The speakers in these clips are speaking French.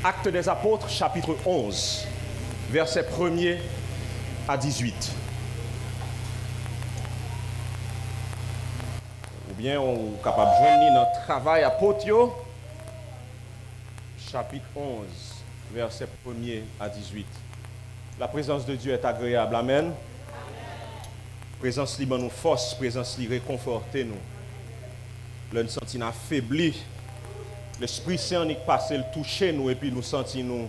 Actes des Apôtres, chapitre 11, versets 1er à 18. Ou bien on est capable de joindre notre travail apôtre, chapitre 11, versets 1er à 18. La présence de Dieu est agréable. Amen. Présence libre nous force, présence libre réconforter nous. Le senti affaibli. L'Esprit Saint est passé le toucher nous et puis nous sentis nous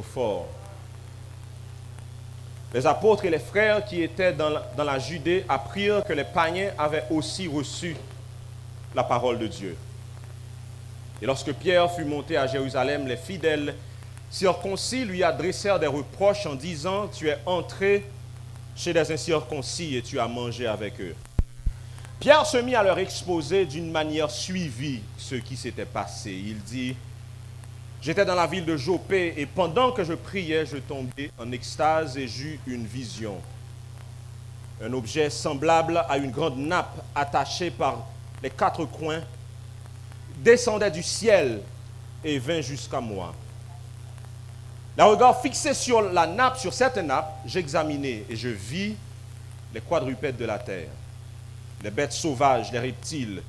forts. Les apôtres et les frères qui étaient dans la Judée apprirent que les païens avaient aussi reçu la parole de Dieu. Et lorsque Pierre fut monté à Jérusalem, les fidèles circoncis lui adressèrent des reproches en disant « Tu es entré chez des incirconcis et tu as mangé avec eux. » Pierre se mit à leur exposer d'une manière suivie ce qui s'était passé. Il dit « J'étais dans la ville de Jopé et pendant que je priais, je tombais en extase et j'eus une vision. Un objet semblable à une grande nappe attachée par les quatre coins descendait du ciel et vint jusqu'à moi. Le regard fixé sur la nappe, sur cette nappe, j'examinai et je vis les quadrupèdes de la terre, les bêtes sauvages, les reptiles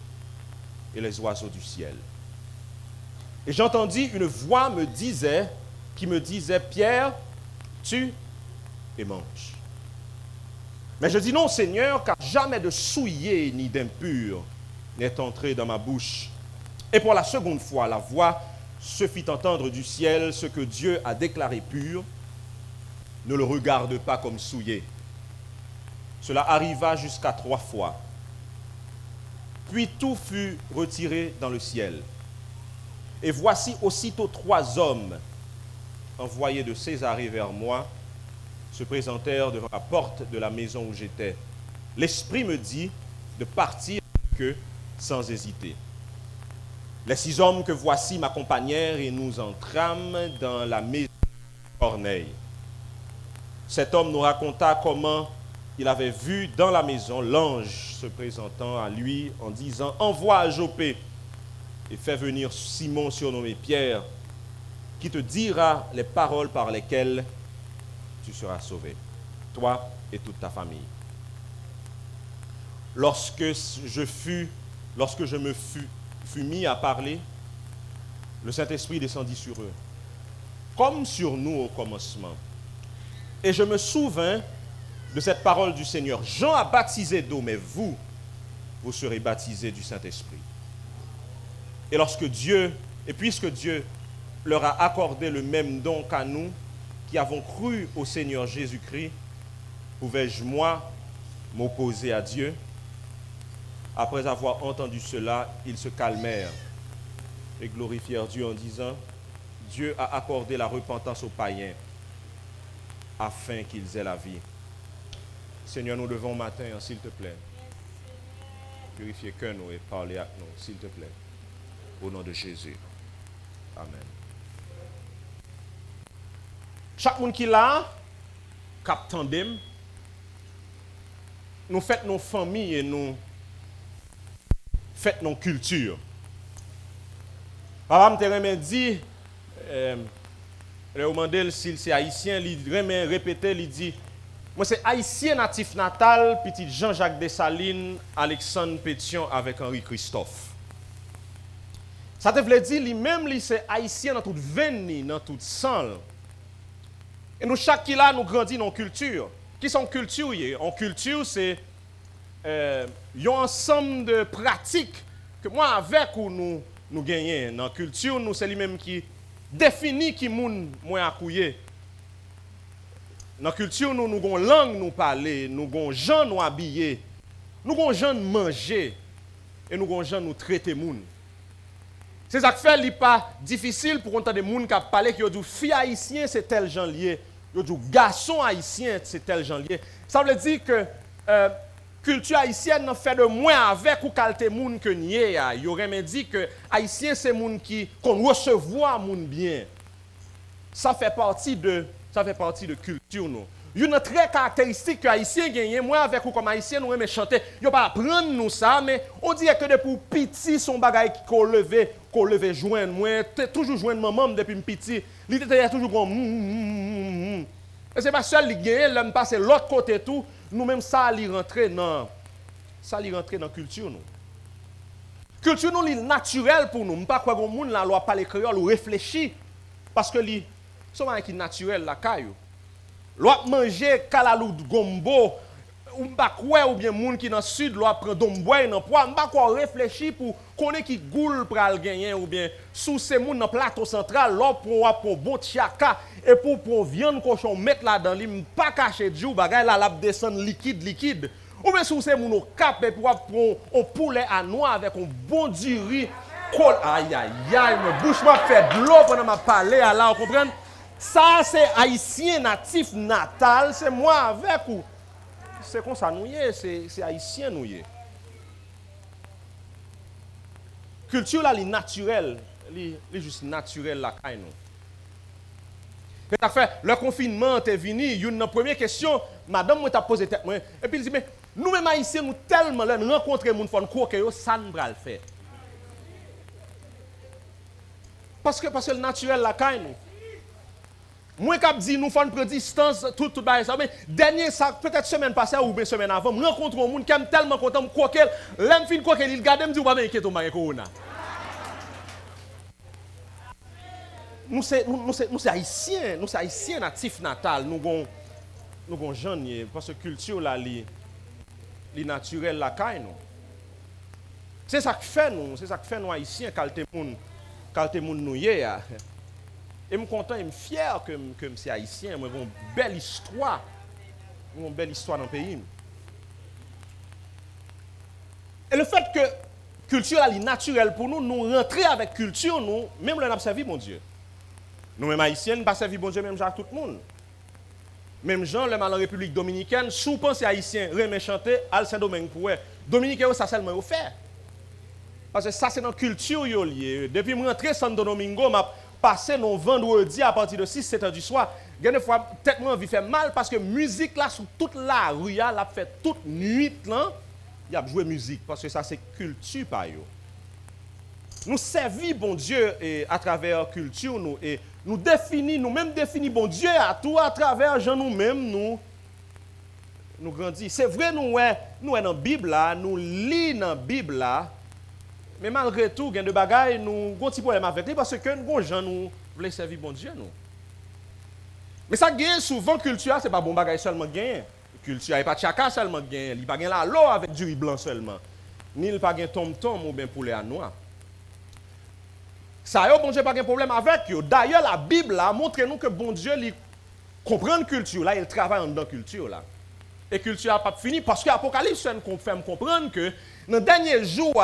et les oiseaux du ciel. Et j'entendis une voix qui me disait, Pierre, tue et mange. Mais je dis non, Seigneur, car jamais de souillé ni d'impur n'est entré dans ma bouche. Et pour la seconde fois, la voix se fit entendre du ciel, ce que Dieu a déclaré pur, ne le regarde pas comme souillé. Cela arriva jusqu'à 3 fois. Puis tout fut retiré dans le ciel. Et voici aussitôt 3 hommes envoyés de Césarée vers moi se présentèrent devant la porte de la maison où j'étais. L'Esprit me dit de partir avec eux sans hésiter. Les 6 hommes que voici m'accompagnèrent et nous entrâmes dans la maison de Corneille. Cet homme nous raconta comment il avait vu dans la maison l'ange se présentant à lui en disant « Envoie à Jopé et fais venir Simon surnommé Pierre, qui te dira les paroles par lesquelles tu seras sauvé, toi et toute ta famille. » Lorsque je me fus mis à parler, le Saint-Esprit descendit sur eux, comme sur nous au commencement. Et je me souvins de cette parole du Seigneur. Jean a baptisé d'eau, mais vous serez baptisés du Saint-Esprit. Et puisque Dieu leur a accordé le même don qu'à nous, qui avons cru au Seigneur Jésus-Christ, pouvais-je, moi, m'opposer à Dieu? Après avoir entendu cela, ils se calmèrent et glorifièrent Dieu en disant, Dieu a accordé la repentance aux païens afin qu'ils aient la vie. Seigneur, nous devons matin, s'il te plaît, purifier que nous et parler avec nous, s'il te plaît. Au nom de Jésus. Amen. Chaque monde qui est là, cap tandem, nous faisons nos familles et nous faisons nos cultures. Papa me dit, le demandé s'il c'est haïtien, il répété, il dit, moi c'est haïtien natif natal, petit Jean-Jacques Dessalines, Alexandre Pétion avec Henri Christophe. Ça te veut dire, lui-même, c'est haïtien dans toute veine, dans toute sang. Et nous, chaque qui là, nous grandissons dans la culture. Qui sont culture? En culture, c'est un ensemble de pratiques que moi, avec ou nous gagnons. Dans la culture, nous, c'est lui-même qui définit qui moun moins accouillé. Dans la culture, nous avons une langue nous parler, nous avons gens nous habiller, nous avons gens manger et nous avons gens nous traiter moun. C'est ça qui fait qu'il n'est pas difficile pour entendre des gens qui parlent qui disent fille haïtien c'est tel genre lié, ils disent garçon haïtien c'est tel genre lié. Ça veut dire que culture haïtienne n'a fait de moins avec ou qualité moun que nié. Il aurait même dit que haïtien c'est moun qui qu'on recevoir moun bien. Ça fait partie de culture nous. Une très caractéristique que haïtien gagne moi avec ou comme haïtien nous aime chanter. Yo pas apprendre nous ça mais on dirait que depuis petit son bagage qui qu'on levé qu'on levait joindre moi, toujours joindre maman depuis petit. Il était toujours comme Et c'est pas seul qui gagne, l'homme passe l'autre côté tout, nous-mêmes ça li rentrer dans la culture nous. Culture nous est naturelle pour nous, pas quoi monde la loi parler créole ou réfléchir parce que li c'est un qui naturel la caillou. Loi manger kalalou gombo ou pas quoi ou bien monde qui dans sud loi prend domboy dans poids, pas quoi réfléchir pour connaître qui goule pral gagner ou bien sous ces monde dans plateau central loi pour bon tiaka et pour viande cochon mettre là dans li pas cacher du bagay là la descendre liquide ou bien sous ces monde au cap et pour un poulet à noix avec un bon du riz aïe me bouche m'a fait de l'eau pendant m'a parler là vous comprenez ça c'est haïtien natif natal c'est moi avec ou c'est comme ça nous c'est haïtien nous culture là est naturelle li juste naturel la caille nous et fait le confinement est venu une première question madame moi t'a posé tête moi et puis il dit mais nous même haïtiens nous tellement là rencontrer moun fon croquer yo ça ne va le faire parce que le naturel la caille nous moi cap dit nous faisons prendre distance tout bail ça mais dernier ça peut-être semaine passée ou bien semaine avant me rencontre un monde qui aime tellement content me croquer l'aime fin croquer il regarde me dit pas inquiète on corona nous c'est haïtiens natif natal nous gon jeune parce que culture là li naturel la caille nous c'est ça qui fait nous haïtiens qualité monde nous hier et je suis content et je suis fier que je suis haïtien. Moi, j'ai une belle histoire. Une belle histoire dans le pays. Et le fait que la culture est naturelle pour nous, nous rentrer avec la culture, nous, même là, nous avons servi mon Dieu. Nous-mêmes haïtiens, nous avons servi mon Dieu, même genre tout le monde. Même gens, le mal en République dominicaine, sous pensée haïtien, remet chanter, al Saint-Domingue pour eux. Dominicain, ça seulement fait. Parce que ça, c'est dans la culture lié. Depuis que je suis rentré à Santo Domingo, passer nos vendredi à partir de 6-7 heures du soir, il y a des fois, peut-être moi, envie faire mal parce que musique là, sur toute la rue, là, fait toute nuit, là, il y a joué musique parce que ça, c'est culture, par eux. Nous servons bon Dieu à travers la culture, nous, et nous-mêmes définissons bon Dieu à tout à travers gens nous-mêmes, nous grandissons. C'est vrai, nous, dans la Bible, là, nous lisons dans la Bible, là, mais malgré tout, il y a des bagailles, nous avons un petit problème avec lui parce que nous, gens, nous voulons servir bon Dieu. Nous. Mais ça gagne souvent, culture, ce n'est pas bon bagaille seulement gagne. Culture, il n'y a pas de chaka seulement gagne. Il n'y a pas de la l'eau avec du riz blanc seulement. Ni il n'y a pas de tom-tom ou bien poulet à noix. Ça, bon Dieu, pas de problème avec eux. D'ailleurs, la Bible montre nous que bon Dieu comprend la culture, là, il travaille dans la culture. Là. Et la culture n'a pas fini parce que l'Apocalypse fait comprendre que dans le dernier jour,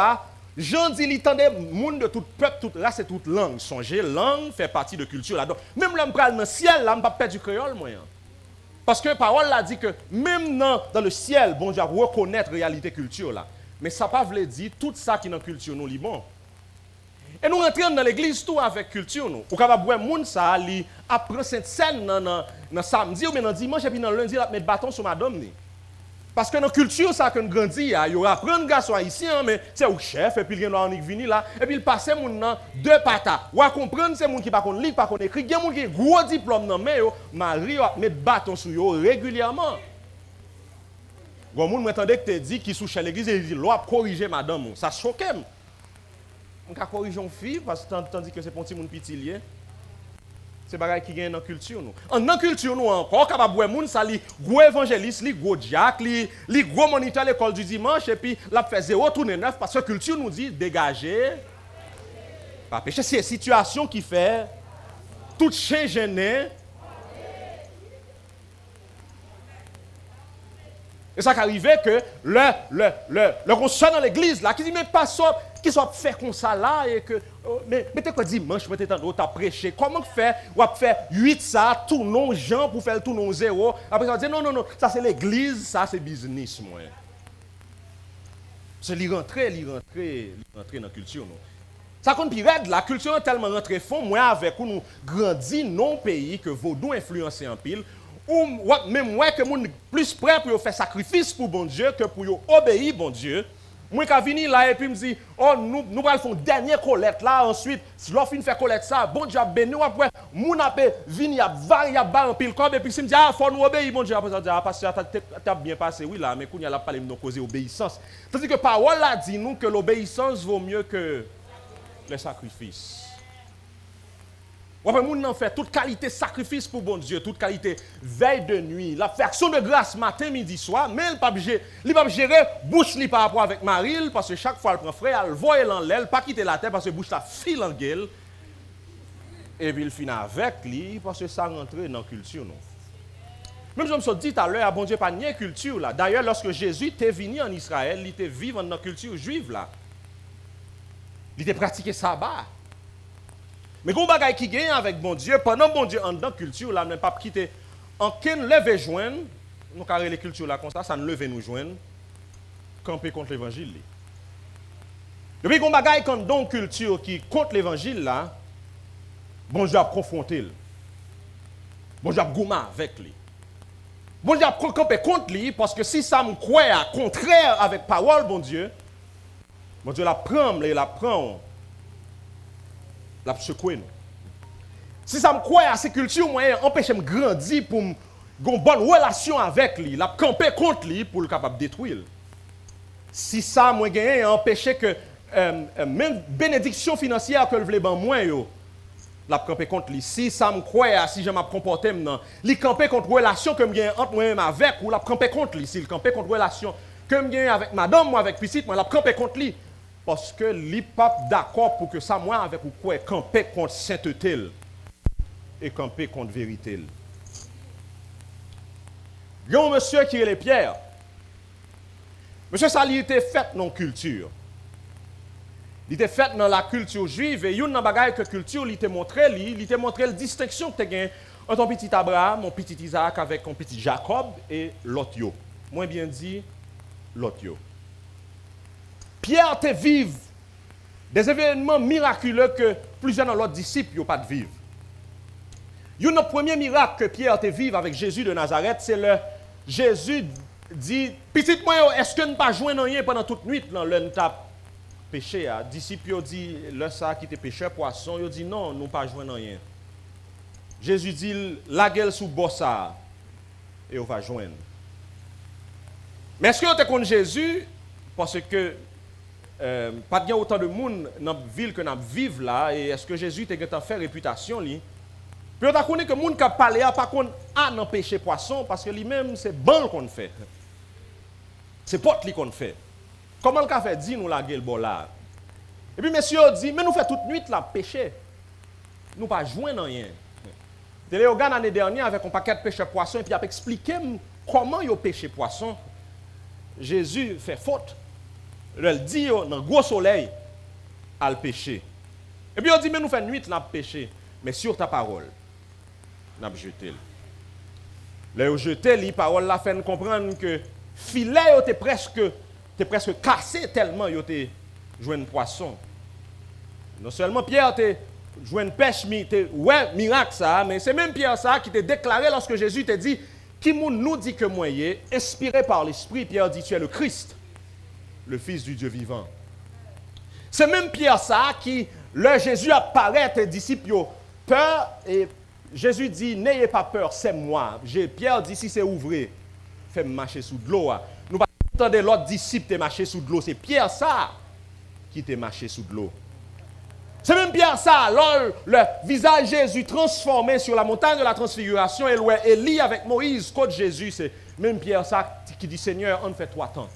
Jean dit, il tendait monde de tout peuple, toute race et toute langue. Songez, langue fait partie de culture là. Donc, même là, je parle dans le ciel, là, je ne pas perdre du créole, moi. Parce que la parole là dit que même dans le ciel, bon Dieu, reconnaître la réalité culture là. Mais ça ne veut pas dire tout ça qui est dans la culture, nous, est bon. Et nous rentrons dans l'église tout avec culture, nous. Ou capable voir monde ça, li apprend cette scène dans samedi ou bien dans dimanche et puis dans lundi, là, mettre bâton sur madame. Ni. Parce que dans la culture, ça que nous grandissons, il y a un garçon haïtien, mais c'est au chef, et puis il y a un vini là, et puis il passe dans deux patas. Ou à comprendre, c'est gens qui ne lit, pas écrit, il y a des gens qui ont gros diplôme dans mais Marie met bâton sur eux régulièrement. Quand vous m'entendez que tu dis qu'il sous l'église, il dit, l'on corriger madame. Ça choque. On peut corriger une fille, parce que tandis que c'est pour un petit monde petit. C'est des qui gagnent dans la culture. En la culture, nous encore, capable de voir ça, les gros évangélistes, les gros diacres, les gros moniteurs à l'école du dimanche, et puis la fait 0 tourner 9, parce que la culture nous dit dégager, pas pécher. C'est une situation qui fait tout chien gêné. Et ça qui arrive que le conseil dans l'église, là, qui dit, mais pas ça, qui soit fait comme ça là, et que, mais t'es quoi dimanche, mais t'es en à prêcher. Comment faire, ou à faire 8 ça, tout non gens pour faire tout non 0. Après ça, dit, non, ça c'est l'église, ça c'est business, moi. C'est rentrer dans la culture, non. Ça compte pire, la culture est tellement rentrée fond, moi avec où nous grandis non pays que vaudou influencé en pile. Ou même moi que moun plus prêt pour faire sacrifice pour bon Dieu que pour obéir bon Dieu. Moi, quand je viens là, et puis je me dis, oh, nous allons faire une dernière collecte là, ensuite, si l'on finit de faire collecte ça, bon Dieu, béni, après, mon appel, vient, il y a un pile comme, et puis si je me dis, ah, il faut nous obéir, bon Dieu, après, je dis, ah, pasteur, t'as bien passé, oui, là, mais quand il y a la parole, nous causer obéissance. Tandis que parole là dit nous que l'obéissance vaut mieux que les sacrifices. Après, nous fait toute qualité de sacrifice pour bon Dieu, toute qualité veille de nuit, la fait action de grâce matin, midi, soir, mais il ne peut pas gérer bouche li par rapport avec Marie, parce que chaque fois elle prend frère, elle voit elle en l'aile, pas quitter la terre parce que bouche la file en gueule. Et puis il finit avec lui parce que ça rentre dans la culture. Non? Même je me suis dit tout à l'heure, bon Dieu, pas ni culture là. D'ailleurs, lorsque Jésus était venu en Israël, il était vivant dans la culture juive là. Il était pratiqué sabbat. Mais quand on qui gagne avec bon Dieu, pendant bon Dieu en dans la culture, là, ne pas quitter. En qu'un leve joindre, nous carré les cultures là comme ça ne leve nous joindre, camper contre l'évangile. Depuis qu'on bagaille quand dans culture qui contre l'évangile là, bon Dieu a confronté. Bon Dieu a gommé avec lui. Bon Dieu a camper contre lui parce que si ça me croit contraire avec parole bon Dieu la prend, la secouer nous. Si ça me croit à ces cultures moyen empêcher me grandir pour une bonne relation avec lui, la camper contre lui pour le capable de détruire. Si ça moi gagner empêcher que même bénédiction financière que le voulait ban moi yo, la camper contre lui. Si ça me croit si je m'a comporté maintenant, li camper contre relation que me gagne entre moi-même avec ou la camper contre lui, si le camper contre relation que me gagne avec madame moi avec petite moi la camper contre lui. Parce que li pas d'accord pour que ça moi avec ou quoi camper contre sainteté et camper contre vérité. Il y a un monsieur qui est les pierres. Monsieur ça il était fait dans la culture. Il était fait dans la culture juive et une bagaille que culture il était montré la distinction que tu as entre ton petit Abraham, mon petit Isaac avec mon petit Jacob et l'autre yo. Moins bien dit l'autre yo. Pierre te vive des événements miraculeux que plusieurs de leurs disciples n'ont pas de vivre. Le premier miracle que Pierre te vive avec Jésus de Nazareth, c'est le Jésus dit, petit moi, est-ce que nous ne pas jouer rien pendant toute nuit dans le tap péché? Les disciples ont dit, le ça qui était péché poisson, ils ont dit non, nous ne pas jouer rien. Jésus dit, la gueule sous bossa et on va joindre. Mais est-ce que vous êtes contre Jésus? Parce que pas de autant de monde dans la ville que nous vivons là, et est-ce que Jésus t'a fait réputation li? Puis on a connu que les gens qui parlent pas contre à non péché poisson parce que lui-même c'est bon qu'on fait. C'est pote li qu'on fait. Comment le café dit nous la gueule là? Et puis monsieur dit mais nous fait toute nuit la péché. Nous pas joindre rien. Téléogan l'année dernière avec un paquet de péché poisson et puis il a expliqué comment il péché poisson. Jésus fait faute. Il dit dans le gros soleil à le péché. Et puis il dit mais nous fait nuit la péché mais sur ta parole n'a jeté. Là jeté les paroles la fait comprendre que filet était presque cassé tellement il était joué un poisson. Non seulement Pierre était joué une pêche ouais miracle ça mais c'est même Pierre ça qui t'a déclaré lorsque Jésus t'a dit qui nous dit que moi inspiré par l'esprit Pierre dit tu es le Christ le fils du Dieu vivant. C'est même Pierre ça qui le Jésus apparaît tes disciples peur et Jésus dit n'ayez pas peur c'est moi. Pierre dit si c'est ouvré fais-moi marcher sous de l'eau. Nous pas entendre l'autre disciple te marcher sous de l'eau c'est Pierre ça qui te marché sous de l'eau. C'est même Pierre ça, alors le visage de Jésus transformé sur la montagne de la transfiguration et Élie avec Moïse, côté Jésus, c'est même Pierre ça qui dit Seigneur, on fait trois tentes.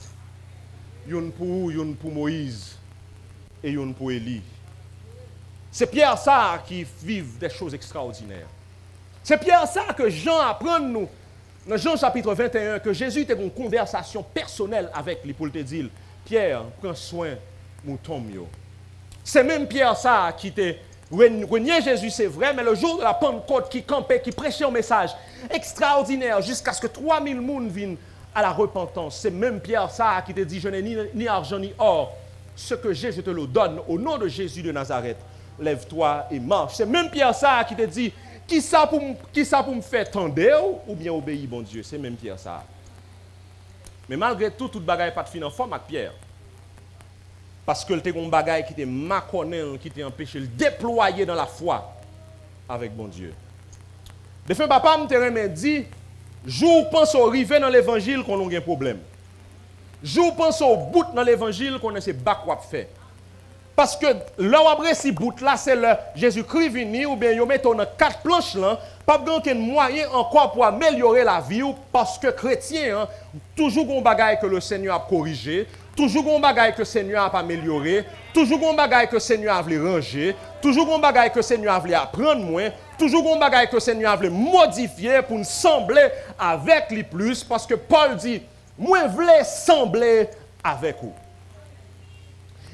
Une pour Moïse et une pour Élie. C'est Pierre ça qui vit des choses extraordinaires. C'est Pierre ça que Jean apprend nous, dans Jean chapitre 21, que Jésus a une conversation personnelle avec lui pour te dire, Pierre, prends soin de mouton. C'est même Pierre ça qui était renié Jésus, c'est vrai, mais le jour de la Pentecôte qui campait, qui prêchait un message extraordinaire jusqu'à ce que 3000 personnes viennent à la repentance. C'est même Pierre ça qui te dit, je n'ai ni argent ni or. Ce que j'ai, je te le donne au nom de Jésus de Nazareth. Lève-toi et marche. C'est même Pierre ça qui te dit, qui ça pour me faire tendre ou bien obéir, bon Dieu. C'est même Pierre ça. Mais malgré tout, toute bagaille pas de fin en forme avec Pierre. Parce que le un bagage qui était maconnel, qui était empêché de déployer dans la foi avec bon Dieu. De fait, papa me dit, jour pense au rivet dans l'évangile qu'on a un problème. Jour pense au bout dans l'évangile qu'on a ces bac fait. Parce que là après si bout là c'est le Jésus-Christ venu ou bien yo met dans quatre planches là, pas aucun moyen encore pour améliorer la vie ou parce que chrétien hein, toujours un bagage que le Seigneur a corrigé, toujours un bagage que le Seigneur a amélioré, toujours un bagage que le Seigneur a voulu ranger, toujours un bagage que le Seigneur a voulu apprendre moins, toujours un bagage que le Seigneur a voulu modifier pour nous sembler avec lui plus parce que Paul dit moi voulais sembler avec vous.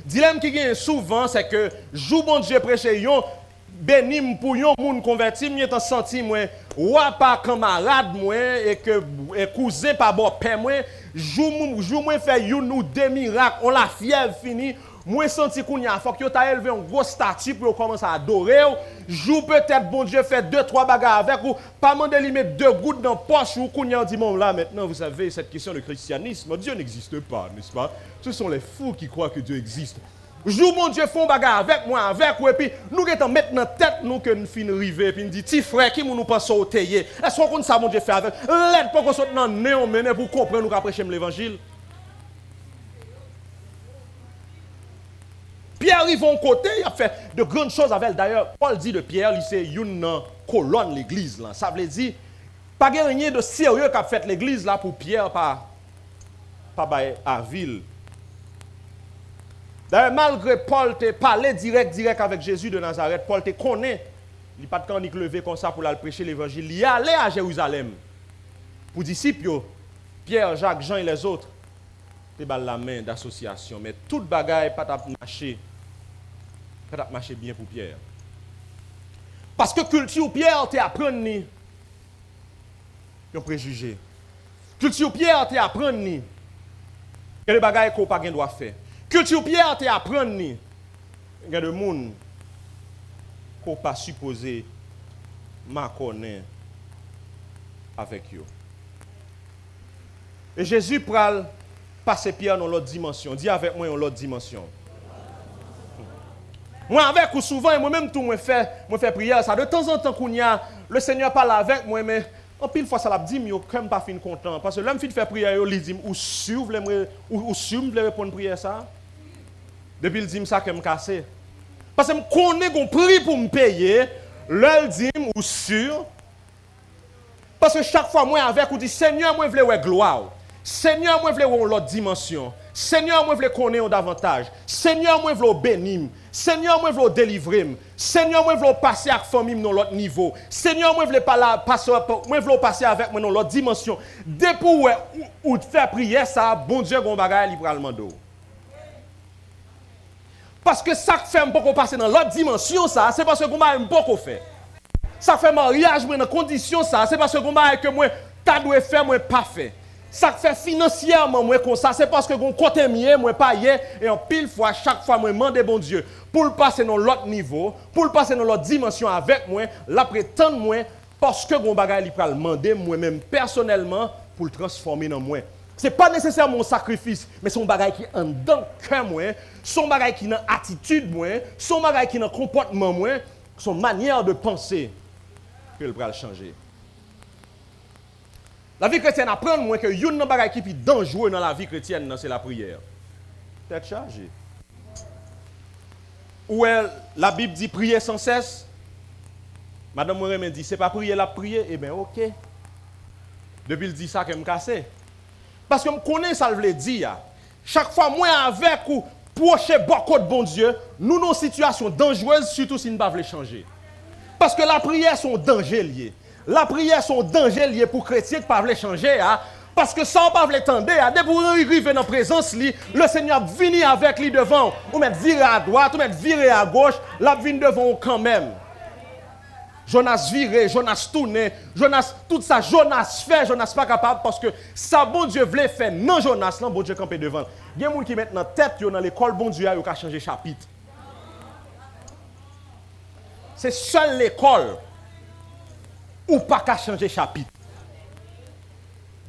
Dilemme qui gagne souvent, c'est que, jour bon Dieu prêcher yon, béni pour yon moun converti, m'y est senti moi, ou pas camarade moi, et que cousin pas bon père moi, jour moi fait yon nous deux miracles, on la fièvre fini, moi senti qu'on y a, faut que yo t'a élevé un gros statut pour commencer à adorer, jour peut-être bon Dieu fait 2-3 bagarres avec ou, pas mandé lui mettre 2 gouttes dans poche ou qu'on y a dit bon là maintenant vous savez cette question de christianisme, Dieu n'existe pas, n'est-ce pas? Ce sont les fous qui croient que Dieu existe. Jour mon Dieu font bagarre avec moi avec ou et puis nous qui mettre dans tête nous que nous fin river puis nous dit petit frère qui nous pense au tailler. Est-ce qu'on ça mon Dieu fait avec l'aide pour qu'on soit dans néon mener pour comprendre nous qu'après l'évangile. Pierre arrive en côté, il a fait de grandes choses avec elle. D'ailleurs, Paul dit de Pierre, il c'est une colonne l'église là. Ça veut dire pas rien de sérieux qu'a fait l'église là pour Pierre pas à ville. D'ailleurs, malgré Paul te parlé direct avec Jésus de Nazareth, Paul te connaît. Il n'a pas de temps ni lever comme ça pour aller prêcher l'évangile. Il est allé à Jérusalem pour disciples, Pierre, Jacques, Jean et les autres. Te bal la main d'association, mais toute bagaille pas marcher bien pour Pierre. Parce que culture Pierre te apprendre ni un préjugé. Culture Pierre te apprendre ni que les bagailles qu'on pas doit faire. Culture Pierre te apprendre ni il y a des monde qu'on pas supposé ma connaître avec eux. Et Jésus pral passer Pierre dans l'autre dimension. Dis avec moi dans l'autre dimension. Moi avec ou souvent et moi-même tout moi fait prière ça de temps en temps qu'on y a le Seigneur parle avec moi mais en pile fois ça l'a dit mais comme pas fin content parce que l'homme fait faire prière il dit ou sûr me répondre prière ça depuis il dit ça que me casser parce que me connais qu'on prie pour me payer l'el dit ou sûr parce que chaque fois moi avec ou dit Seigneur moi veux ouais gloire Seigneur, moi, je veux l'autre dimension. Seigneur, moi, je veux connaître davantage. Seigneur, moi, je veux bénir. Seigneur, moi, je veux délivrer. Seigneur, moi, je veux passer avec la famille dans l'autre niveau. Seigneur, moi, je veux passer avec moi dans l'autre dimension. Depuis où tu fais prier ça, bon Dieu, on va libéralement d'eau. Parce que ça fait un peu passer dans l'autre dimension, ça, c'est parce que on va un peu faire. Ça fait mariage, dans condition, ça, c'est parce que on va que moi, tu dois faire, moi, pas fait. Ça fait financièrement moi comme ça, c'est parce que mon côté mien moi pas hier et en pile fois chaque fois moi demander bon Dieu pour le passer dans l'autre niveau, pour le passer dans l'autre dimension avec moi, la prétendre moi parce que mon bagage il pral demander moi-même personnellement pour le transformer dans moi. C'est pas nécessairement mon sacrifice, mais son bagage qui en dedans cœur moi, son bagage qui dans attitude moi, son bagage qui dans comportement moi, son manière de penser que le pral changer. La vie chrétienne apprend moins que une bagage qui est dangereux dans la vie chrétienne, c'est la prière. Tête chargée. Où la Bible dit prier sans cesse. Madame Moremen dit c'est pas prier la prier. Eh bien, ok. Depuis il dit ça que me casse. Parce que je connais ça le dire. Chaque fois moi avec ou proche beaucoup de bon Dieu, nous dans une situation dangereuse surtout si nous ne pouvons pas changer. Parce que la prière sont danger liés. La prière sont danger liés pour chrétiens qui ne peuvent pas changer. Hein? Parce que ça, on ne peut pas l'attendre. Dès que vous arrivez dans la présence, le Seigneur vient avec lui devant. Vous mettez virer à droite, vous mettez virer à gauche, la vient devant quand même. Jonas viré, Jonas tourné, Jonas, tout ça, Jonas fait, Jonas pas capable parce que ça, bon Dieu voulait faire. Non, Jonas, non, bon Dieu campé devant. Il y a des gens qui mettent dans la tête, dans l'école, bon Dieu, ils ont changé chapitre. C'est seule l'école. Ou pas qu'à changer chapitre.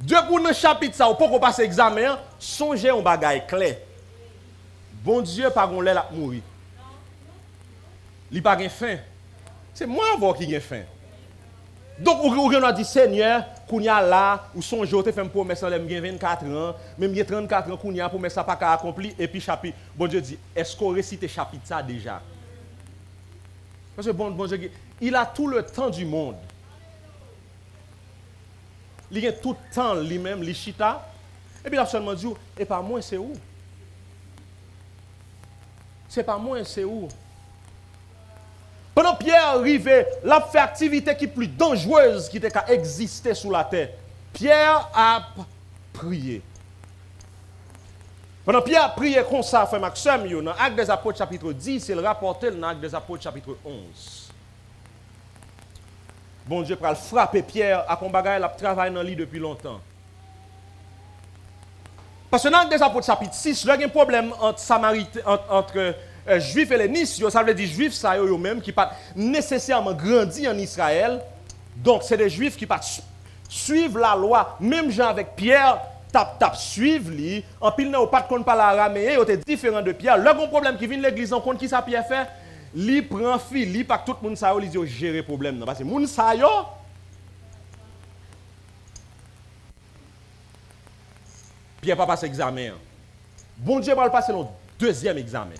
Deux pour le chapitre ça ou pas qu'on passe examen, songez un bagage clair. bon Dieu pas gon lè la mourir. Li pas gen faim. C'est moi avant qui gen faim. Donc, on a dit, Seigneur, qu'on y a là, ou son jour, tu fais une promesse, j'ai 24 ans, même j'ai 34 ans, qu'on y a promesse, ça pas accompli, et puis chapitre. Bon Dieu dit, est-ce qu'on récite chapitre ça déjà? Parce que bon Dieu, il a tout le temps du monde. Il a tout le temps lui-même, il chita, et puis il a seulement dit, et pas moi, c'est où? C'est pas moi, c'est où? Pendant Pierre arrivait, la fait activité qui est plus dangereuse qui était qu'à exister sous la terre. Pierre a prié. Pendant Pierre a prié comme ça, frère Maxime, dans Actes des Apôtres chapitre 10, il rapporté dans Actes des Apôtres chapitre 11. Bon Dieu pour frapper Pierre à combattre, il a travaillé dans lui depuis longtemps. Parce que dans Actes des Apôtres chapitre 6, il y a un problème entre Juifs et hellénistes, ça veut dire juifs, ça eux-mêmes qui pas nécessairement grandi en Israël. Donc c'est des juifs qui pas suivent la loi, même gens avec Pierre, suivent lui, en pile n'a pas de compte parler araméen, ils étaient différents de Pierre. Le grand problème qui vient de l'église en compte qui ça Pierre fait, lui prend Philippe pas tout le monde ça il dit gérer problème non parce que monde ça yo Pierre pas passe examen. Bon Dieu va le passer le deuxième examen.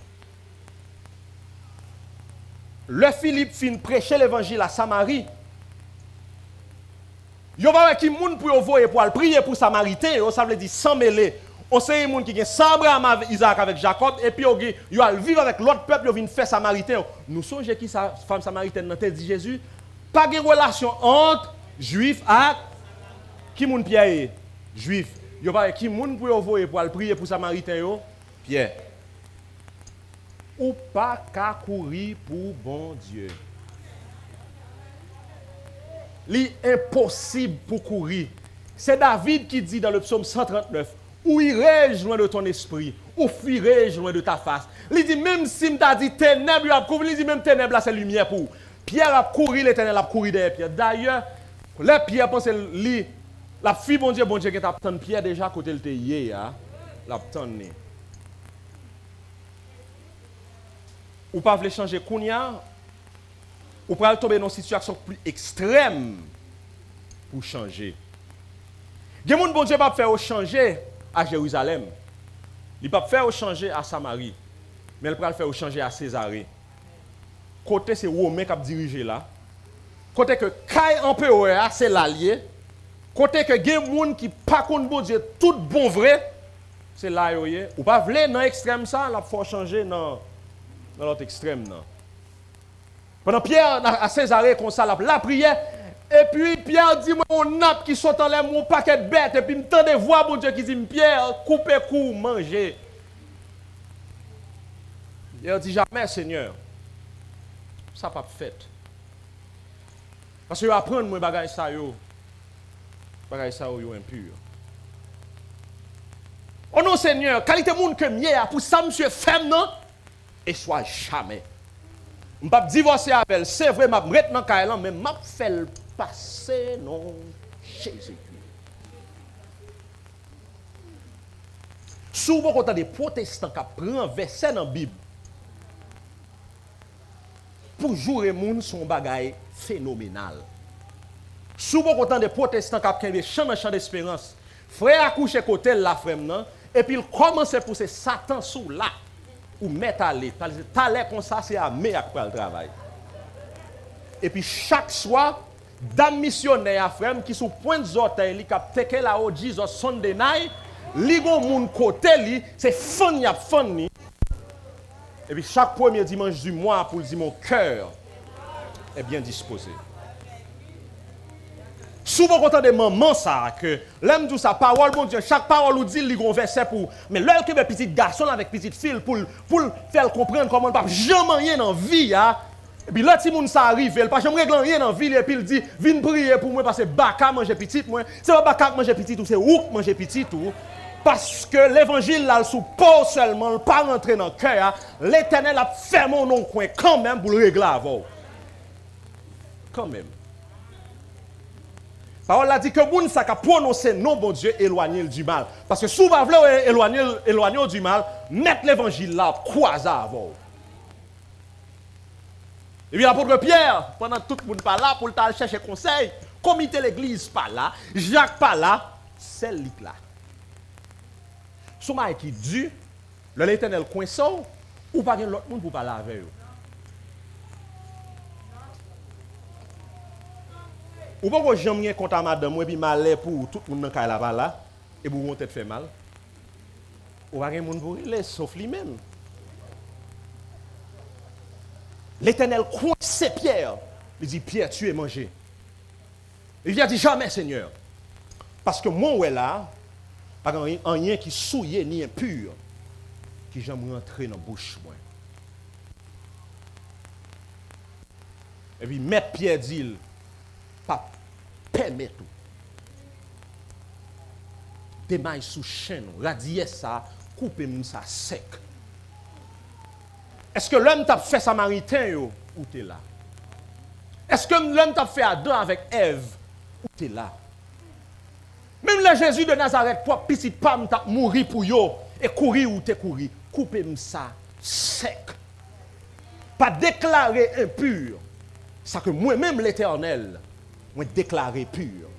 Le Philippe fin prêcher l'évangile à Samarie. Yo va qui moun pour voyer pour prier pour Samaritain, ça veut dire sans mêler. On sait moun qui gen sans Abraham avec Isaac avec Jacob et puis yo al vivre avec l'autre peuple, yo vinn faire Samaritain. Nous songe qui sa femme samaritaine nan te dit Jésus, pas de relation entre juif et qui moun Pierre juif. Yo va qui moun pour voyer pour prier pour Samaritain yo, Pierre. Ou pas qu'à courir pour bon Dieu. L'impossible pour courir. C'est David qui dit dans le psaume 139, où irai-je loin de ton esprit, où fuirai-je loin de ta face. Il dit même si m'ta dit ténèbres a couvert, il dit même ténèbres là c'est lumière pour. Pierre a couru, l'Éternel a couru derrière Pierre. D'ailleurs, les Pierre pense lui la fille bon Dieu qui t'a attendre Pierre déjà côté le hier, l'a attendre. Ou pas voulez changer kounya, ou pas tomber dans une situation plus extrême pour changer. Des gens bon Dieu pas faire changer à Jérusalem. Il pas faire changer à Samarie, mais il va faire changer à Césarée. Côté c'est Romain qui a dirigé là. Côté que Kai empereur c'est l'allié. Côté que des gens qui pas contre bon Dieu tout bon vrai, c'est là yoye. Ou pas voulez dans extrême ça, la faut changer dans l'autre extrême. Non. Pendant Pierre à Césarée, comme ça, la prière, et puis Pierre dit, moi, on nappe qui saute en l'air, mon paquet de bêtes, et puis me tend des voix, bon Dieu, qui dit, Pierre, coupez cou, mangez. Il dit, jamais, Seigneur, ça n'a pas fait. Parce que apprendre, moi, bagay ça, yo impur. Oh non, Seigneur, qualité monde que mieux, pour ça, monsieur, femme, non? Et soit jamais. Je ne vais pas divorcer avec elle. C'est vrai, je vais me dans Kailan, mais je vais faire passer non Jésus. Souvent, quand on a des protestants qui prennent verset dans la Bible, pour jouer les gens, son bagage phénoménal. Souvent, quand on a des protestants qui prennent des champs d'espérance, frère accouche côté la frère, et puis il commence à pousser Satan sous là. Ou mettre à l'aise. T'allais comme ça, c'est à mettre pour le travail. Et puis chaque soir, dame missionnaire à frère qui sous point de orteil, qui a teke la haut Jesus Sunday night, li gon moun côté li, c'est fun y a fun ni. Et puis chaque premier dimanche du mois pour dire mon cœur est bien disposé. Souvent, quand on a des moments, ça, que l'aime tout sa parole, bon Dieu, chaque parole nous dit, il y a un verset pour. Mais l'heure que mes petits garçons avec petite fille, pour faire comprendre comment on ne peut jamais rien dans la vie, et puis là, si moun ça arrive, il ne peut jamais rien dans la vie, et puis il dit, viens prier pour moi, parce que baka manger petit, moi. C'est pas baka manger petit, ou c'est ouk manger petit, tout. Parce que l'évangile, là, sous pas seulement, pas rentrer dans le cœur, l'Éternel a fermé mon coin quand même pour le régler avant. Quand même. parole a dit que moun sa ka prononcer non bon Dieu éloigner du mal. Parce que si vous voulez éloigner du mal, mettre l'évangile là, croiser avant. Et puis l'apôtre Pierre, pendant tout le monde pas là pour aller chercher conseil, comité l'église pas là, Jacques pas là, c'est lui là. Souma qui dit, l'Éternel coince ou pas l'autre monde pour parler avec eux. Ou pas que j'aime bien contre madame et puis malheur pour tout le monde dans la là et pour mon tête fait mal. Ou pas gen moun pour les sauf lui-même. L'Éternel coince Pierre. Il dit Pierre, tu es mangé. Il lui a dit jamais Seigneur. Parce que moi est là, pas rien qui souillé ni impur qui j'aime rentrer dans la bouche moi. Et puis maître Pierre dit pas permettre tout. Démaille sous chaîne, radier ça, couper ça sec. Est-ce que l'homme t'a fait samaritain yo, ou t'es là? Est-ce que l'homme t'a fait Adam avec Ève, ou t'es là? Même le Jésus de Nazareth, pour petit pam t'a mouru pour yo, et courir ou t'es courir, couper ça sec. Pas déclarer impur. Ça que moi-même l'Éternel, moi déclaré pur.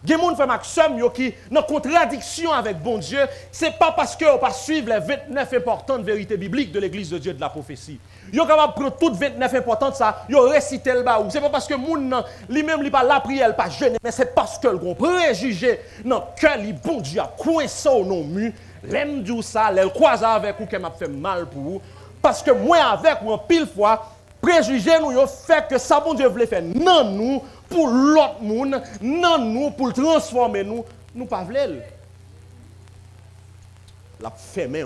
Gen moun fait maximum yo qui dans contradiction avec bon Dieu, c'est pas parce que on pas suivre les 29 importantes vérités bibliques de l'église de Dieu de la prophétie. Yo capable prendre toutes 29 importantes ça, yo réciter le ba ou. C'est pas parce que moun lui-même li pas la prière, pas jeûner, mais c'est parce que le gon préjugé dans cœur li bon Dieu a coincé au non mu, l'aime dit ça, le croise avec ou qui m'a fait mal pour vous parce que moi avec ou en pile fois préjugé nous yo fait que ça bon Dieu voulait faire non nous pour l'autre monde, non nous pour le transformer nous pas voulons. La fermer,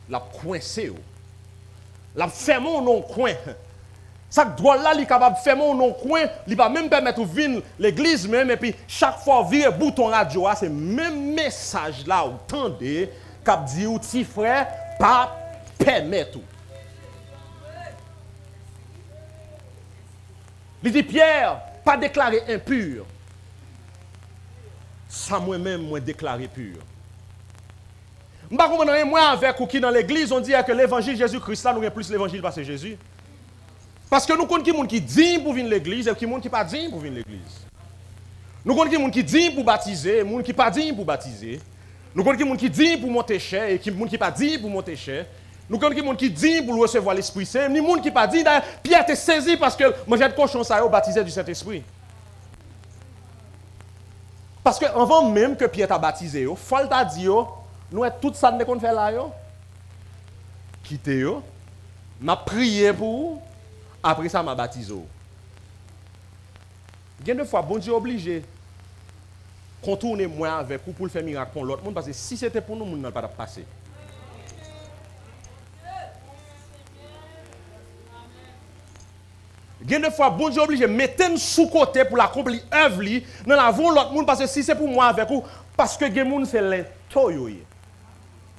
la coincer, la fermer non coin. Ça doit là li capable fermer non coin, il va même permettre de venir l'église même et puis chaque fois virer bouton radio c'est même message là ou tendez cap dit ou petit frère pas permettre. Il dit Pierre, pas déclaré impur. Ça moi-même, moi déclaré pur. Je ne sais pas comment moi avec ou qui dans l'église, on dit que l'évangile Jésus-Christ, là, nous avons plus l'évangile parce que Jésus. Parce que nous connaissons qui dit pour venir l'église et qui ne pas dit pour venir l'église. Nous connaissons qui dit pour baptiser et qui pas dit pour baptiser. Nous connaissons qui dit pour monter cher et qui pas dit pour monter cher. Nous connaissons qui dit pour recevoir l'Esprit Saint, ni monde qui pas dit Pierre t'est saisi parce que manger de cochon ça yo baptisé du Saint-Esprit. Parce que avant même que Pierre t'a baptisé yo, faut t'a dit yo, nous tout ça ne qu'on fait là yo. Quitter yo, m'a prié pour après ça m'a baptisé. Bien de fois bon Dieu obligé contourner moi avec vous pour le faire miracle pour l'autre monde parce que si c'était pour nous monde n'a pas passé. Gen de fois, bon Dieu obligé mettre sous côté pour l'accomplir œuvre li, dans la vont l'autre monde parce que si c'est pour moi avec vous, parce que gen moun c'est lento yo.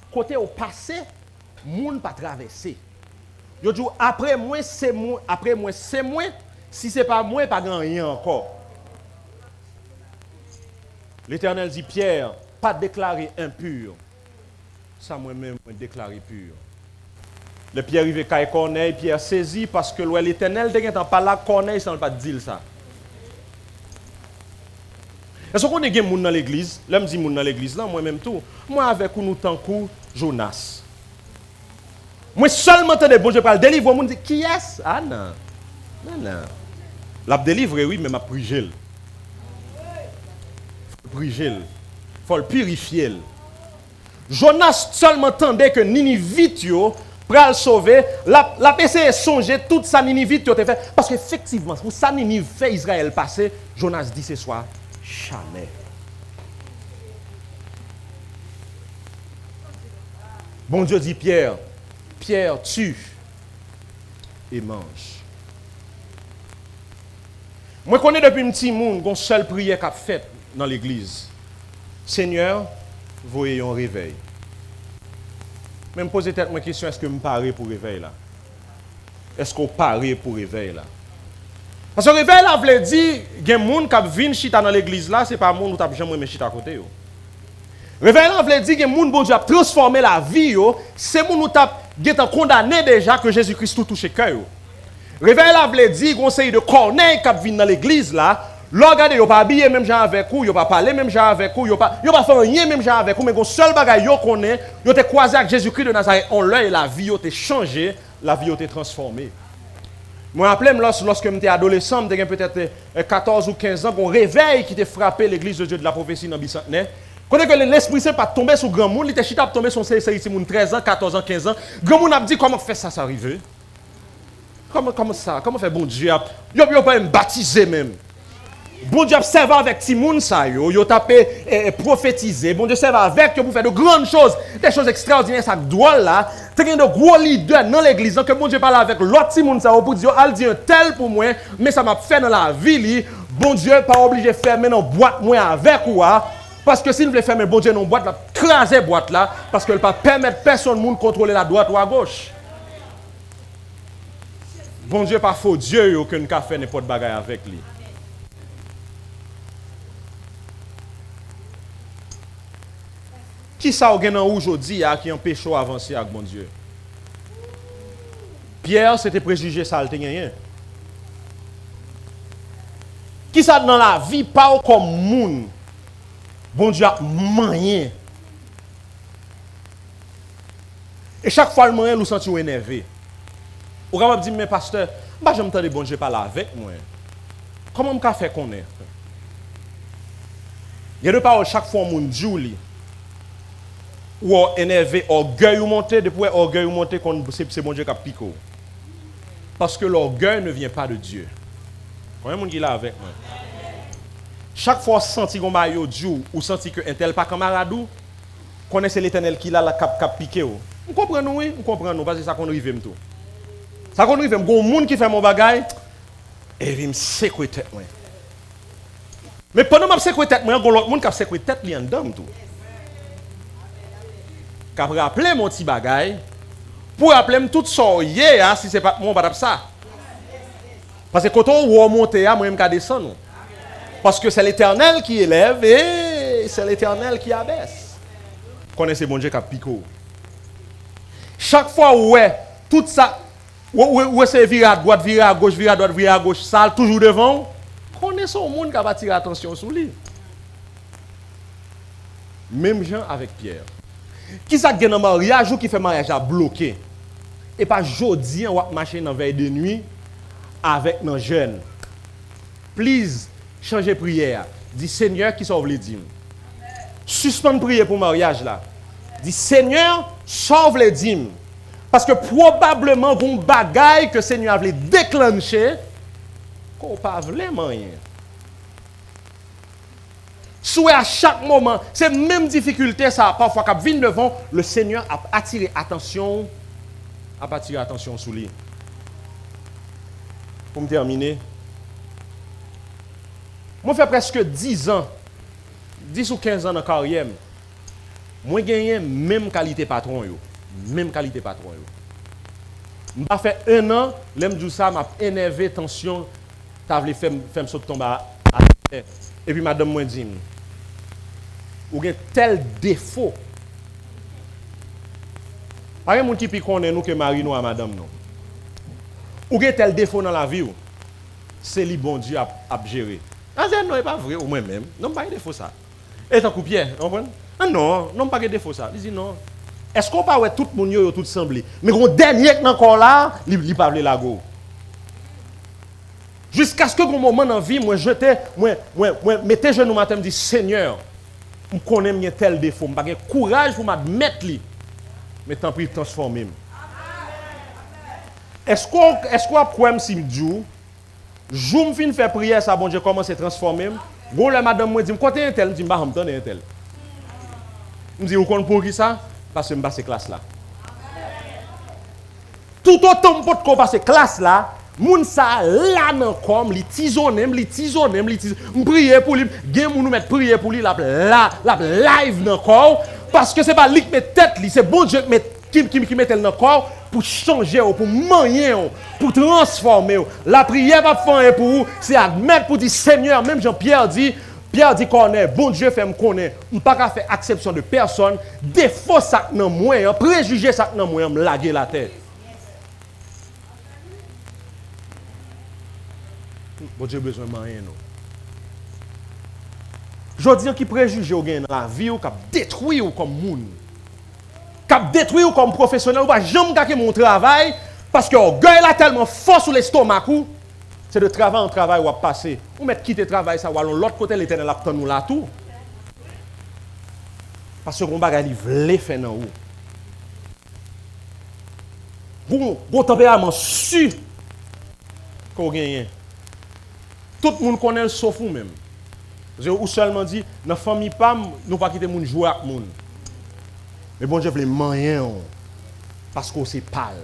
Côté au passé, moun pas traverser. Yo dit après moi c'est moi, si c'est pas moi pas grand rien encore. L'Éternel dit Pierre, pas déclaré impur. Ça moi-même déclaré pur. Le Pierre arrive à Corneille, Pierre saisi parce que l'Éternel n'a pas là Corneille sans pas dire ça. Est-ce qu'on est des gens dans l'église? Là, je dis gens dans l'église, là, moi-même tout. Moi, avec nous, tant que Jonas. Moi, seulement, des bon Dieu pour le délivrer, je dis qui est-ce? Ah non. Non. La délivrer, oui, mais ma prigel. Il faut le purifier. Jonas seulement tendait que Ninivite pral sauver, la PC songer toute sa Ninive te fait parce qu'effectivement pour sa Ninive fait Israël passer, Jonas dit ce soir jamais. Bon Dieu dit Pierre, tue et mange. Moi connais depuis un petit monde une seule prière qu'a faite dans l'église. Seigneur, voyez un réveil. Même poser tête ma question, est-ce que je me pare pour réveil là? Est-ce qu'on pare pour réveil là? Parce que réveil là veut dire il y a des gens qui viennent chita dans l'église là, c'est pas monde où tu jamais chita à côté yo. Réveil là veut dire que les gens bon Dieu a transformé la vie yo, c'est moun où tu as condamné déjà que Jésus-Christ tout touché cœur yo. Réveil là veut dire conseil de corneille qui viennent dans l'église là, regardez yo pas habillé même gens avec vous, yo pas parler même gens avec vous, yo pas faire rien même gens avec vous, mais gon seul bagay yo connaît, yo te croisé avec Jésus-Christ de Nazareth, on l'œil la vie yo te changé, la vie yo te transformée. Je me rappelle, lorsque j'étais adolescent, j'avais peut-être 14 ou 15 ans, un réveil qui t'a frappé l'église de Dieu de la prophétie dans Bicentenaire. Quand l'Esprit Saint pas tombé sur grand monde, il était chita tombé sur 13 ans, 14 ans, 15 ans. Grand monde a dit comment faire ça arriver? Comment ça? Comment faire bon Dieu? Yo pas me baptiser même. Bon Dieu servait avec Timoun ça yo tapé prophétiser. Bon Dieu servait avec pour faire de grandes choses, des choses extraordinaires ça doit là. Tu as de gros leaders dans l'église que bon Dieu parle avec l'autre Timoun ça pour dire al dit un tel pour moi, mais ça m'a fait dans la vie. Bon Dieu pas obligé de faire maintenant boîte moi avec quoi parce que s'il veut faire bon Dieu non boîte là, craser boîte là parce que il pas permettre personne monde contrôler la droite ou à gauche. Bon Dieu pas faux Dieu yo que nous ka faire n'importe bagaille avec lui. Qui ça ou aujourd'hui qui empêche d'avancer avec mon Dieu? Pierre, c'était préjugé ça, il rien. Qui ça dans la vie, pas comme moun? Bon Dieu a moyen. Et chaque fois, le moyen nous senti énervé. Ou capable dire, mais pasteur, je me tente bon Dieu parler avec moi. Comment je faire connaître? Il y a deux paroles chaque fois, mon Dieu. Ou énervé, orgueil ou monté, depuis orgueil ou monté, c'est bon Dieu qui a piqué. Parce que l'orgueil ne vient pas de Dieu. Combien de monde qui est là avec moi? Chaque fois senti qu'on m'a Dieu ou senti que un tel pas camarade ou connaissez l'Éternel qui là la cap piqué. On comprend nous, oui, on comprend nous parce que ça qu'on arrive tout. Ça qu'on arrive, gon monde qui fait mon bagage et il me sécure tête moi. Mais pendant m'a sécure tête moi, gon l'autre monde qui a sécure tête li en dedans tout. Qu'a rappeler mon petit bagay pour rappeler tout ça hier si c'est pas mon pas ça. Parce que quand on monte à moi même descendre. Parce que c'est l'Éternel qui élève et c'est l'Éternel qui abaisse. Connaissez bon Dieu qui pico. Chaque fois ouais tout ça où c'est virer à droite, virer à gauche, virer à droite, virer à gauche, ça toujours devant. Connaissez au monde qui va tirer attention sur lui. Même gens avec Pierre. Qui ça gagne un mariage ou qui fait mariage à bloquer? Et pas jodi on va marcher dans veille de nuit avec nos jeunes. Please, changez prière. Dis Seigneur qui sauve les dîmes. Suspendre prière pour mariage là. Dis Seigneur, sauve les dîmes. Parce que probablement vos bagailles que Seigneur a voulu déclencher qu'on pas vraiment rien. Soit à chaque moment, c'est même difficulté ça parfois quand vient devant le Seigneur a attiré attention sur lui. Pour me terminer, moi fait presque 10 ans, 10 ou 15 ans dans carrière. Moi gagné même qualité patron yo, même qualité patron yo. M'a fait 1 an, l'aime dit ça m'a énervé tension, t'a voulu faire me sauter tomber à terre. Et puis madame moi dit ou gen tel défaut. Pas un monde qui connaît nous que mari nous à madame non. Ou gen tel défaut dans la vie ou c'est li bon Dieu a gérer. Ah non est pas vrai ou moi même. Non pas défaut ça. Et tant coupier, comprendre? Ah non pas défaut ça. Il dit non. Est-ce qu'on pas ouais tout monde yo tout semblé. Mais gon dernier encore là, li pas vle la go. Jusqu'à ce que un moment dans vie moi mettez genou matin me dit Seigneur je connais bien tel défaut, je n'ai pas courage pour m'admettre lui. Mais tant pis transformer. Est-ce qu'on problème si me dit je me fin faire prière ça bon Dieu commence à transformer. Bon la madame me dit côté un tel, me dit bah me donner un tel. Me dit vous connaissez pour qui ça parce que me passer classe là. Tout autant pour qu'on passe classe là, moun sa là nan comme li tisonem prier pour lui gen moun nous mettre prier pour lui la live nan corps parce que c'est pas lui qui met tête li c'est bon Dieu qui met elle dans corps pour changer, pour manier, pour transformer. La prière va faire pour vous, c'est admettre pour dire Seigneur, même Jean-Pierre dit qu'on est, bon Dieu fait me connaître, je ne peux pas faire exception de personne, défaut ça dans moi, préjugé ça dans moi, me laguer la tête. Bon Dieu besoin de rien. Je dis qui préjugé au gain dans la vie ou qui détruit ou comme monde. Qui détruit ou comme professionnel ou pas jamais gagner mon travail parce que orgueil là tellement fort sur l'estomac ou c'est de travail en travail ou à passer. Ou mettre quitter travail ça ou aller l'autre côté l'Éternel attend nous là tout. Parce que on bagay li vle faire dans ou. Bon tempérament su qu'on gagne. Tout le monde connaît sauf vous même. Ou seulement dit, dans la famille PAM, nous pas quitter moun jouer avec moun. Mais bon Dieu veut moyen parce qu'on c'est pâle.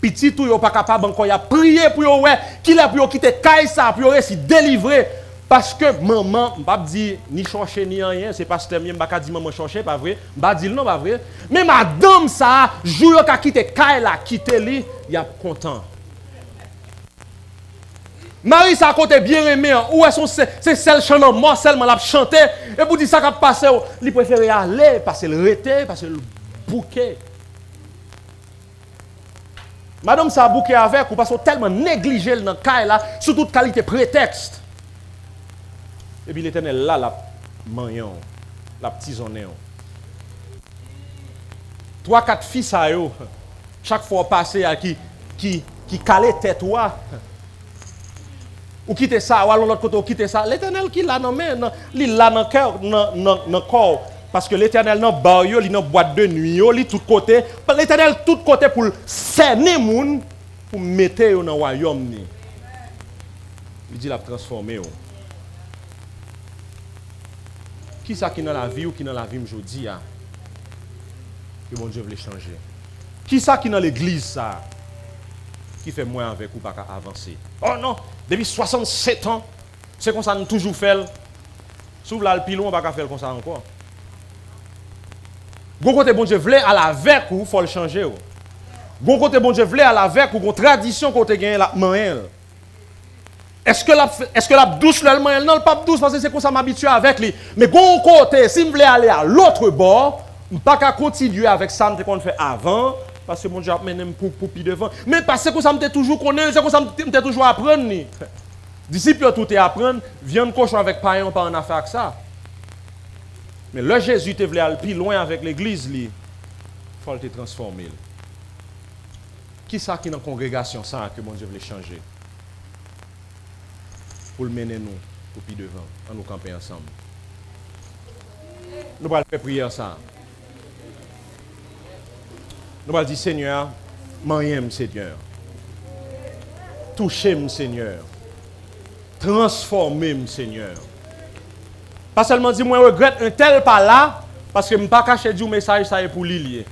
Petit tout yo pas capable encore y a prier pour yo ouais, qu'il a pour quitter caille ça pour réussir délivrer parce que maman pas dire ni chercher ni rien, c'est pasteur mien pas dire maman chercher pas vrai, pas dire non pas vrai. Mais madame ça, jour yo ka quitter caille là, quitter lui, y a content. Marie, ça a côté bien aimé, où c'est celle chantant mort, seulement l'a chanté, et pour dire ça qu'a passé, il préfère aller, passer le rété, passer le bouquet. Madame, ça a bouquet avec, ou parce qu'on tellement négligé dans le cas là, sous toute qualité prétexte. Et puis l'Éternel là, la manion, la petitsonnée. 3-4 fils à eux, chaque fois passé à qui calait tête toi. Ou quitter ça, ou alors l'autre côté, ou quitter ça. L'Éternel qui l'a nommé, il l'a dans le cœur, dans le corps. Parce que l'Éternel dans le bar, il dans boîte de nuit, il tout côté. L'Éternel tout côté pour cerner les gens, pour mettre dans le royaume. Il dit, il a transformé. Qui ça qui est dans la vie ou qui est dans la vie aujourd'hui, que bon Dieu veut changer? Qui ça qui est dans l'église, ça? Qui fait moins avec ou pas avancer? Oh non, depuis 67 ans, c'est comme ça nous toujours fait. S'ouvre là le pilon, on va pas faire comme ça encore. Gon côté bon Dieu voulait à la avec ou faut le changer. Gon côté bon Dieu voulait à la avec ou gon tradition côté gagne la main. Est-ce que la douce le main non pas douce parce que c'est comme ça m'habitue avec lui. Mais gon côté si me voulait aller à l'autre bord, on pas qu'à continuer avec ça qu'on fait avant. Parce que mon Dieu a mené pour pied devant. Mais parce que ça me toujours connaître, c'est que ça me toujours apprendre. Disciple tout est apprendre, viande cochon avec païen pas en affaire avec ça. Mais le Jésus te voulait aller plus loin avec l'église, il faut te transformer. Qui ça qui dans la congrégation ça que mon Dieu voulait changer? Pour le mener nous pour pied devant, en nous camper ensemble. Nous allons faire prière ça. Nous allons dire, Seigneur, m'aime, Seigneur. Touchez-moi, Seigneur. Transformez-moi, Seigneur. Pas seulement dire, moi, je regrette un tel pas là, parce que je ne peux pas cacher du message, ça est pour lui.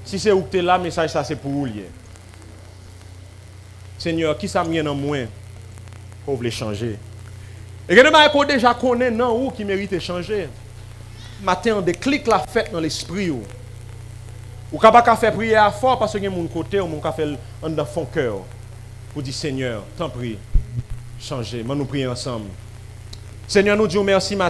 Si c'est où tu es là, le message, ça c'est pour vous. Seigneur, qui ça me dans moi pour vous changer? Et que nous déjà connaît non où qui mérite de changer. Matin, on déclic la fête dans l'esprit. Ou pas qu'à faire prière fort parce que y a mon côté ou mon café dans fond cœur pour dire Seigneur, t'en prie, changer. Nous prions ensemble. Seigneur, nous disons merci matin.